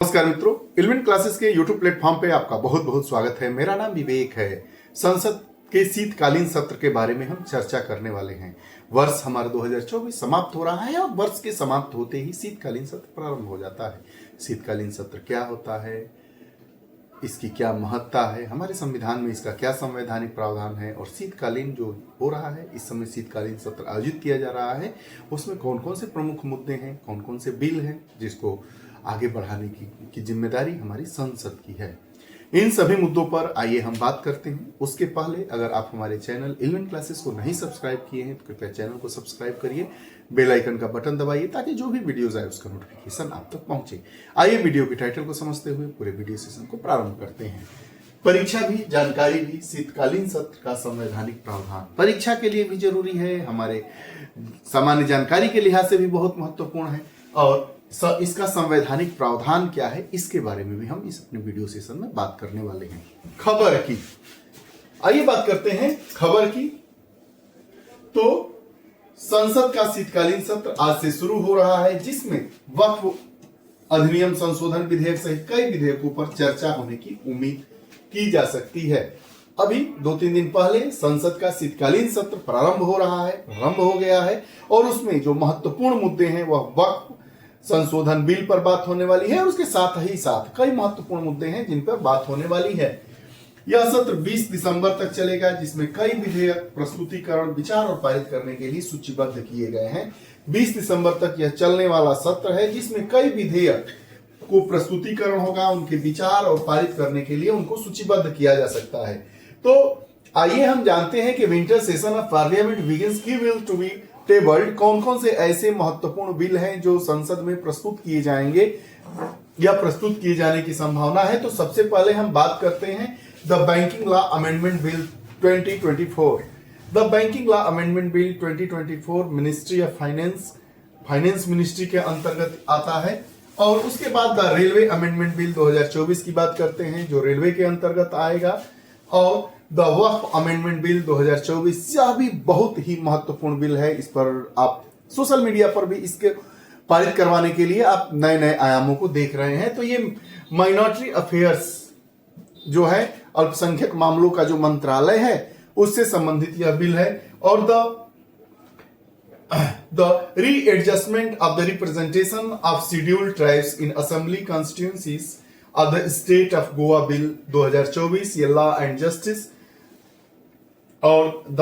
नमस्कार मित्रों, eleven classes के यूट्यूब प्लेटफॉर्म पे आपका बहुत बहुत स्वागत है। मेरा नाम विवेक है। संसद के शीतकालीन सत्र के बारे में हम चर्चा करने वाले हैं। वर्ष हमारा 2024 समाप्त हो रहा है और वर्ष के समाप्त होते ही शीतकालीन सत्र प्रारंभ हो जाता है। शीतकालीन सत्र क्या होता है, इसकी क्या महत्ता है, हमारे संविधान में इसका क्या संवैधानिक प्रावधान है और शीतकालीन जो हो रहा है, इस समय शीतकालीन सत्र आयोजित किया जा रहा है, उसमें कौन कौन से प्रमुख मुद्दे हैं, कौन कौन से बिल हैं जिसको आगे बढ़ाने की जिम्मेदारी हमारी संसद की है। इन सभी मुद्दों पर आइए हम बात करते हैं। उसके पहले अगर आप हमारे चैनल इलेवन क्लासेस को नहीं सब्सक्राइब किए हैं तो कृपया चैनल को सब्सक्राइब करिए, बेल आइकन का बटन दबाइए ताकि जो भी वीडियोस आए उसका नोटिफिकेशन आप तक पहुंचे। आइए वीडियो के टाइटल को समझते हुए पूरे वीडियो सेशन को प्रारंभ करते हैं। परीक्षा भी जानकारी भी, शीतकालीन सत्र का संवैधानिक प्रावधान परीक्षा के लिए भी जरूरी है, हमारे सामान्य जानकारी के लिहाज से भी बहुत महत्वपूर्ण है और इसका संवैधानिक प्रावधान क्या है, इसके बारे में भी हम इस अपने वीडियो सेशन में बात करने वाले हैं। खबर की, आइए बात करते हैं खबर की। तो संसद का शीतकालीन सत्र आज से शुरू हो रहा है, जिसमें वक्फ अधिनियम संशोधन विधेयक सहित कई विधेयकों पर चर्चा होने की उम्मीद की जा सकती है। अभी 2-3 दिन पहले संसद का शीतकालीन सत्र प्रारंभ हो गया है और उसमें जो महत्वपूर्ण मुद्दे हैं वह वक्फ संशोधन बिल पर बात होने वाली है और उसके साथ ही साथ कई महत्वपूर्ण मुद्दे हैं जिन पर बात होने वाली है। यह सत्र 20 दिसंबर तक चलेगा, जिसमें कई विधेयक प्रस्तुतिकरण, विचार और पारित करने के लिए सूचीबद्ध किए गए हैं। 20 दिसंबर तक यह चलने वाला सत्र है, जिसमें कई विधेयक को प्रस्तुतिकरण होगा, उनके विचार और पारित करने के लिए उनको सूचीबद्ध किया जा सकता है। तो आइए हम जानते हैं कि winter session of parliament begins की विल टू बी टेबल्ड। कौन कौन से ऐसे महत्वपूर्ण बिल हैं जो संसद में प्रस्तुत किए जाएंगे या प्रस्तुत किए जाने की संभावना है। तो सबसे पहले हम बात करते हैं the banking law amendment bill 2024। The banking law amendment bill 2024 ministry of finance ministry के अंतर्गत आता है। और उसके बाद द रेलवे अमेंडमेंट बिल 2024 की बात करते हैं, जो रेलवे के अंतर्गत आएगा। और द वक्फ अमेंडमेंट बिल 2024, यह भी बहुत ही महत्वपूर्ण बिल है। इस पर आप सोशल मीडिया पर भी इसके पारित करवाने के लिए आप नए नए आयामों को देख रहे हैं। तो ये माइनॉरिटी अफेयर्स जो है, अल्पसंख्यक मामलों का जो मंत्रालय है, उससे संबंधित यह बिल है। और the readjustment of the representation of scheduled tribes in assembly constituencies of the state of Goa bill 2024, ये लॉ एंड जस्टिस। और द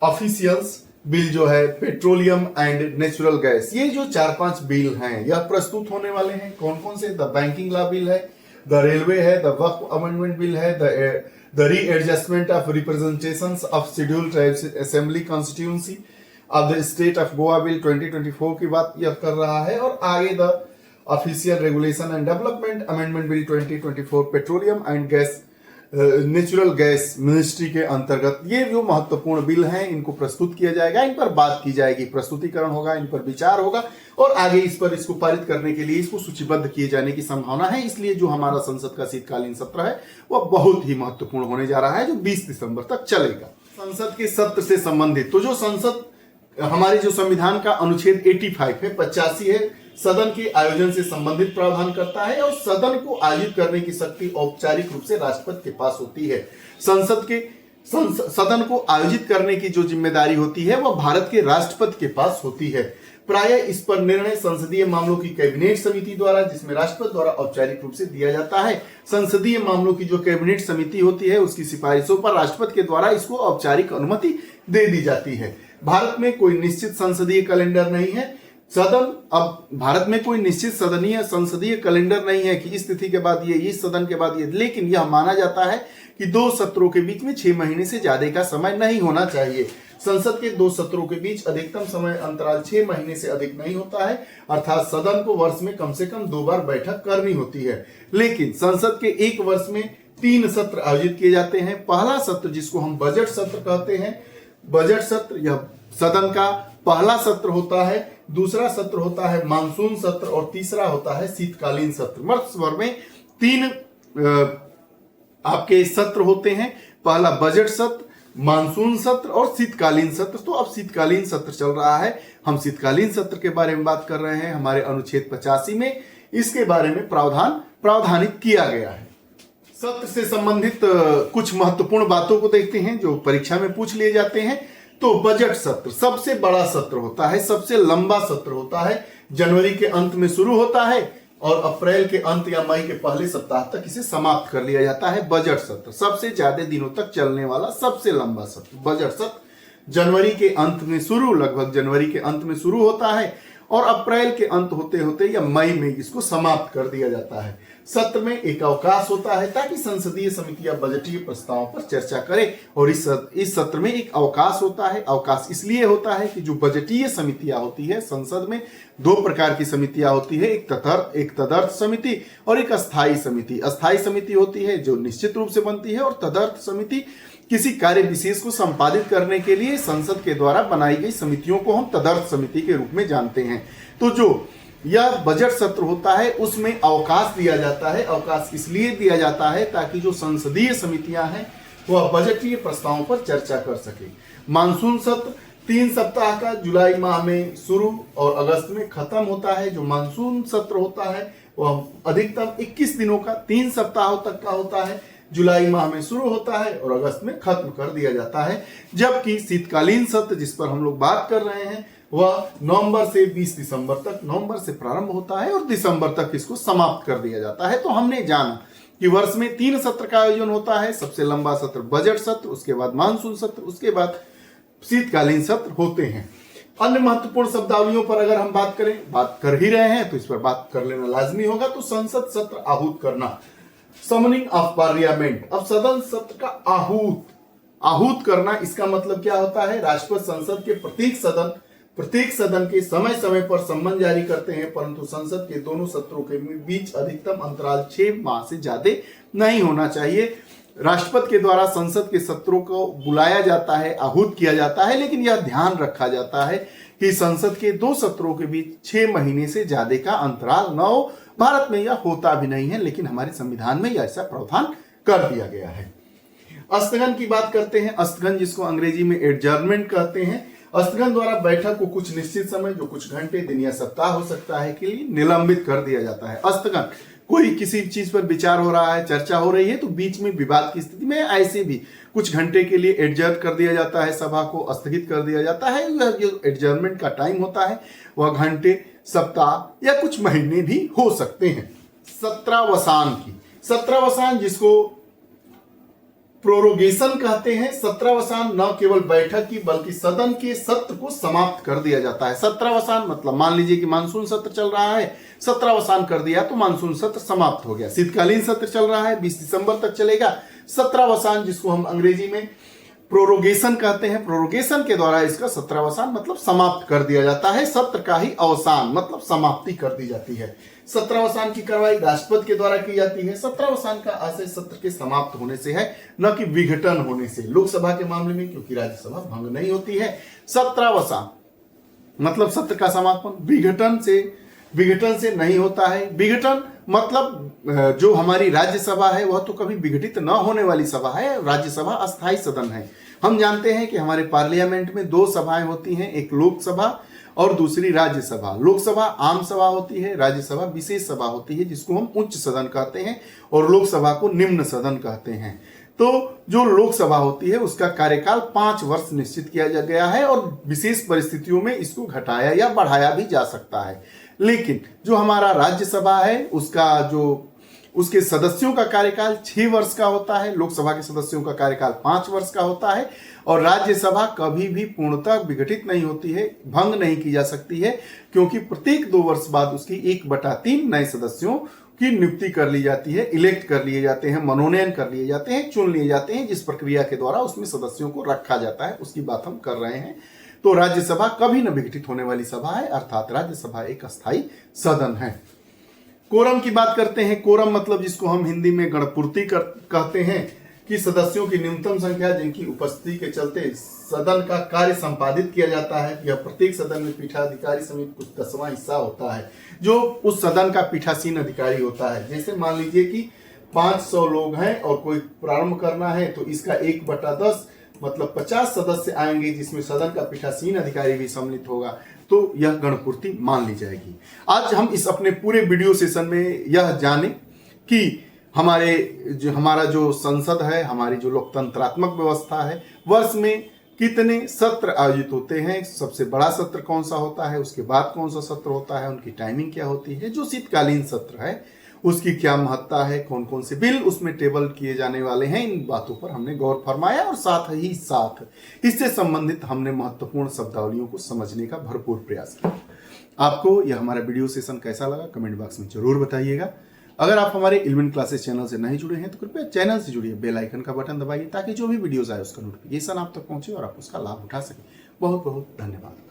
ऑफिशियल्स बिल जो है पेट्रोलियम एंड नेचुरल गैस, ये जो 4-5 बिल हैं यह प्रस्तुत होने वाले हैं। कौन कौन से? द बैंकिंग लॉ बिल है, द रेलवे है, द वक्फ अमेंडमेंट बिल है, the readjustment of representations of scheduled tribes assembly constituency of the state of Goa bill 2024 की बात यह कर रहा है। और आगे the official regulation and development amendment bill 2024 petroleum and gas natural gas ministry के अंतर्गत ये जो महत्वपूर्ण बिल हैं, इनको प्रस्तुत किया जाएगा, इन पर बात की जाएगी, प्रस्तुतिकरण होगा, इन पर विचार होगा और आगे इसको पारित करने के लिए इसको सूचीबद्ध किए जाने की संभावना है। इसलिए जो हमारा संसद का शीतकालीन सत्र है वह बहुत ही महत्वपूर्ण होने जा रहा है, जो 20 दिसंबर तक चलेगा। संसद के सत्र से संबंधित तो जो संसद हमारे जो संविधान का अनुच्छेद 85 है, 85 है, सदन के आयोजन से संबंधित प्रावधान करता है और सदन को आयोजित करने की शक्ति औपचारिक रूप से राष्ट्रपति के पास होती है। सदन को आयोजित करने की जो जिम्मेदारी होती है वह भारत के राष्ट्रपति के पास होती है। प्रायः इस पर निर्णय संसदीय मामलों की कैबिनेट समिति द्वारा, जिसमें राष्ट्रपति द्वारा औपचारिक रूप से दिया जाता है। संसदीय मामलों की जो कैबिनेट समिति होती है उसकी सिफारिशों पर राष्ट्रपति के द्वारा इसको औपचारिक अनुमति दे दी जाती है। भारत में कोई निश्चित संसदीय कैलेंडर नहीं है। भारत में कोई निश्चित संसदीय कैलेंडर नहीं है कि इस तिथि के बाद ये, इस सदन के बाद ये, लेकिन यह माना जाता है कि 2 सत्रों के बीच में 6 महीने से ज्यादा का समय नहीं होना चाहिए। संसद के 2 सत्रों के बीच अधिकतम समय अंतराल 6 महीने से अधिक नहीं होता है, अर्थात सदन को वर्ष में कम से कम 2 बार बैठक करनी होती है। लेकिन संसद के एक वर्ष में 3 सत्र आयोजित किए जाते हैं। पहला सत्र, जिसको हम बजट सत्र कहते हैं, बजट सत्र यह सदन का पहला सत्र होता है। दूसरा सत्र होता है मानसून सत्र और तीसरा होता है शीतकालीन सत्र। वर्ष भर में 3 आपके सत्र होते हैं, पहला बजट सत्र, मानसून सत्र और शीतकालीन सत्र। तो अब शीतकालीन सत्र चल रहा है, हम शीतकालीन सत्र के बारे में बात कर रहे हैं। हमारे अनुच्छेद 85 में इसके बारे में प्रावधानित किया गया है। सत्र से संबंधित कुछ महत्वपूर्ण बातों को देखते हैं जो परीक्षा में पूछ लिए जाते हैं। तो बजट सत्र सबसे बड़ा सत्र होता है, सबसे लंबा सत्र होता है, जनवरी के अंत में शुरू होता है और अप्रैल के अंत या मई के पहले सप्ताह तक इसे समाप्त कर लिया जाता है। बजट सत्र सबसे ज्यादा दिनों तक चलने वाला सबसे लंबा सत्र बजट सत्र जनवरी के अंत में शुरू, लगभग जनवरी के अंत में शुरू होता है और अप्रैल के अंत होते होते या मई में इसको समाप्त कर दिया जाता है। सत्र में एक अवकाश होता है ताकि संसदीय समितियां बजटीय प्रस्तावों पर चर्चा करें और इस सत्र में एक अवकाश होता है। अवकाश इसलिए होता है कि जो बजटीय समितियां होती है, संसद में दो प्रकार की समितियां होती है, एक तदर्थ समिति और एक अस्थायी समिति। अस्थायी समिति होती है जो निश्चित रूप से बनती है और तदर्थ समिति किसी कार्य विशेष को संपादित करने के लिए संसद के द्वारा बनाई गई समितियों को हम तदर्थ समिति के रूप में जानते हैं। तो जो यह बजट सत्र होता है उसमें अवकाश दिया जाता है। अवकाश इसलिए दिया जाता है ताकि जो संसदीय समितियां हैं वह बजटीय प्रस्तावों पर चर्चा कर सके। मानसून सत्र 3 सप्ताह का जुलाई माह में शुरू और अगस्त में खत्म होता है। जो मानसून सत्र होता है वह अधिकतम 21 दिनों का 3 सप्ताहों तक का होता है। जुलाई माह में शुरू होता है और अगस्त में खत्म कर दिया जाता है। जबकि शीतकालीन सत्र जिस पर हम लोग बात कर रहे हैं वह नवंबर से 20 दिसंबर तक, नवंबर से प्रारंभ होता है और दिसंबर तक इसको समाप्त कर दिया जाता है। तो हमने जाना कि वर्ष में 3 सत्र का आयोजन होता है। सबसे लंबा सत्र बजट सत्र, उसके बाद मानसून सत्र, उसके बाद शीतकालीन सत्र होते हैं। अन्य महत्वपूर्ण शब्दावलियों पर अगर हम बात कर ही रहे हैं तो इस पर बात कर लेना लाजमी होगा। तो संसद सत्र आहूत करना, समनिंग ऑफ पार्लियामेंट। अब सदन सत्र का आहूत करना, इसका मतलब क्या होता है? राष्ट्रपति संसद के प्रत्येक सदन के समय समय पर सम्मन जारी करते हैं, परंतु संसद के दोनों सत्रों के बीच अधिकतम अंतराल 6 माह से ज्यादा नहीं होना चाहिए। राष्ट्रपति के द्वारा संसद के सत्रों को बुलाया जाता है, आहूत किया जाता है, लेकिन यह ध्यान रखा जाता है कि संसद के 2 सत्रों के बीच 6 महीने से ज्यादा का अंतराल न हो। भारत में यह होता भी नहीं है, लेकिन हमारे संविधान में ऐसा प्रावधान कर दिया गया है। स्थगन की बात करते हैं। स्थगन जिसको अंग्रेजी में एडजर्नमेंट कहते हैं। स्थगन द्वारा बैठक को कुछ निश्चित समय, जो कुछ घंटे, दिन या सप्ताह हो सकता है, के लिए निलंबित कर दिया जाता है। स्थगन, कोई किसी चीज पर विचार हो रहा है, चर्चा हो रही है, तो बीच में विवाद की स्थिति में ऐसे भी कुछ घंटे के लिए एडजर्न कर दिया जाता है, सभा को स्थगित कर दिया जाता है। यह जो एडजर्नमेंट का टाइम होता है वह घंटे, सप्ताह या कुछ महीने भी हो सकते हैं। सत्रावसान जिसको प्रोरोगेशन कहते हैं। सत्रावसान न केवल बैठक की बल्कि सदन के सत्र को समाप्त कर दिया जाता है। सत्रावसान मतलब मान लीजिए कि मानसून सत्र चल रहा है, सत्रावसान कर दिया तो मानसून सत्र समाप्त हो गया। शीतकालीन सत्र चल रहा है, 20 दिसंबर तक चलेगा। सत्रावसान जिसको हम अंग्रेजी में प्रोरोगेशन कहते हैं, प्रोरोगेशन के द्वारा इसका सत्रावसान मतलब समाप्त कर दिया जाता है। सत्र का ही अवसान मतलब समाप्ति कर दी जाती है। सत्रावसान की कार्रवाई राष्ट्रपति के द्वारा की जाती है। सत्रावसान का आशय सत्र के समाप्त होने से है, न कि विघटन होने से। लोकसभा के मामले में क्योंकि राज्यसभा भंग नहीं होती है। सत्रावसान मतलब सत्र का समापन। विघटन से नहीं होता है। विघटन मतलब जो हमारी राज्यसभा है वह तो कभी विघटित न होने वाली सभा है। राज्यसभा अस्थायी सदन है। हम जानते हैं कि हमारे पार्लियामेंट में 2 सभाएं होती हैं, एक लोकसभा और दूसरी राज्यसभा। लोकसभा आम सभा होती है, राज्यसभा विशेष सभा होती है जिसको हम उच्च सदन कहते हैं और लोकसभा को निम्न सदन कहते हैं। तो जो लोकसभा होती है उसका कार्यकाल 5 वर्ष निश्चित किया गया है और विशेष परिस्थितियों में इसको घटाया या बढ़ाया भी जा सकता है। लेकिन जो हमारा राज्यसभा है उसके सदस्यों का कार्यकाल 6 वर्ष का होता है। लोकसभा के सदस्यों का कार्यकाल 5 वर्ष का होता है और राज्यसभा कभी भी पूर्णतः विघटित नहीं होती है, भंग नहीं की जा सकती है, क्योंकि प्रत्येक 2 वर्ष बाद उसकी 1/3 नए सदस्यों की नियुक्ति कर ली जाती है, इलेक्ट कर लिए जाते हैं, मनोनयन कर लिए जाते हैं, चुन लिए जाते हैं, जिस प्रक्रिया के द्वारा उसमें सदस्यों को रखा जाता है उसकी बात हम कर रहे हैं। तो राज्यसभा कभी न विघटित होने वाली सभा है, अर्थात राज्यसभा एक अस्थायी सदन है। कोरम की बात करते हैं। कोरम मतलब जिसको हम हिंदी में गणपूर्ति कहते हैं कि सदस्यों की न्यूनतम संख्या जिनकी उपस्थिति के चलते सदन का कार्य संपादित किया जाता है। यह प्रत्येक सदन में पीठाधिकारी समेत कुछ 10वां हिस्सा होता है जो उस सदन का पीठासीन अधिकारी होता है। जैसे मान लीजिए कि 500 लोग हैं और कोई प्रारंभ करना है तो इसका 1/10 मतलब 50 सदस्य आएंगे, जिसमें सदन का पीठासीन अधिकारी भी सम्मिलित होगा। तो यह गणपूर्ति मान ली जाएगी। आज हम इस अपने पूरे वीडियो सेशन में यह जाने कि हमारा जो संसद है, हमारी जो लोकतंत्रात्मक व्यवस्था है, वर्ष में कितने सत्र आयोजित होते हैं, सबसे बड़ा सत्र कौन सा होता है, उसके बाद कौन सा सत्र होता है, उनकी टाइमिंग क्या होती है, जो शीतकालीन सत्र है उसकी क्या महत्ता है, कौन कौन से बिल उसमें टेबल किए जाने वाले हैं, इन बातों पर हमने गौर फरमाया और साथ ही साथ इससे संबंधित हमने महत्वपूर्ण शब्दावलियों को समझने का भरपूर प्रयास किया। आपको यह हमारा वीडियो सेशन कैसा लगा कमेंट बॉक्स में जरूर बताइएगा। अगर आप हमारे इल्विन क्लासेस चैनल से नहीं जुड़े हैं तो कृपया चैनल से जुड़िए, बेल आइकन का बटन दबाइए ताकि जो भी वीडियोस आए उसका नोटिफिकेशन आप तक पहुंचे और आप उसका लाभ उठा सकें। बहुत बहुत धन्यवाद।